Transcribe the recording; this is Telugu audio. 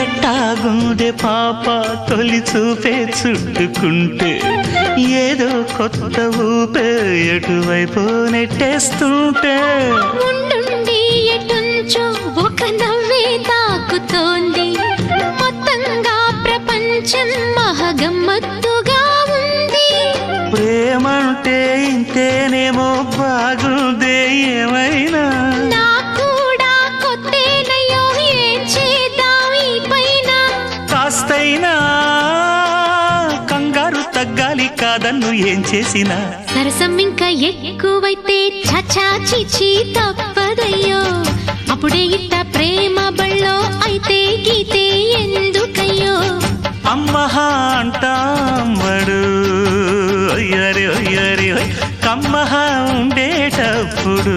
ఎట్టాగుందే పాప తొలి చూపే చుట్టుకుంటే ఏదో కొత్త ఊపే ఎటువైపు నెట్టేస్తుంటే ఉండుండి ఎటుంచో ఒక నవ్వే తాకుతోంది మొత్తంగా ప్రపంచం మహగమ్మత్తుగా ఉంది ప్రేమంటే ఇంతేనేమో బాగుందే ఏమైనా కూడా కొత్తేనయ్యో ఏం చేద్దాం ఈ పైన కాస్తైనా కంగారు తగ్గాలి కాదన్ను ఏం చేసినా సరసం ఇంకా ఎక్కువైతే చచా చిచి తప్పదయ్యో అప్పుడే ఇట్ట ప్రేమ బళ్ళో అయితే గీతే ఎందుకయ్యో అమ్మహా అంటాంబడు అయ్యరే అయ్యరే కమ్మహా ఉండేటప్పుడు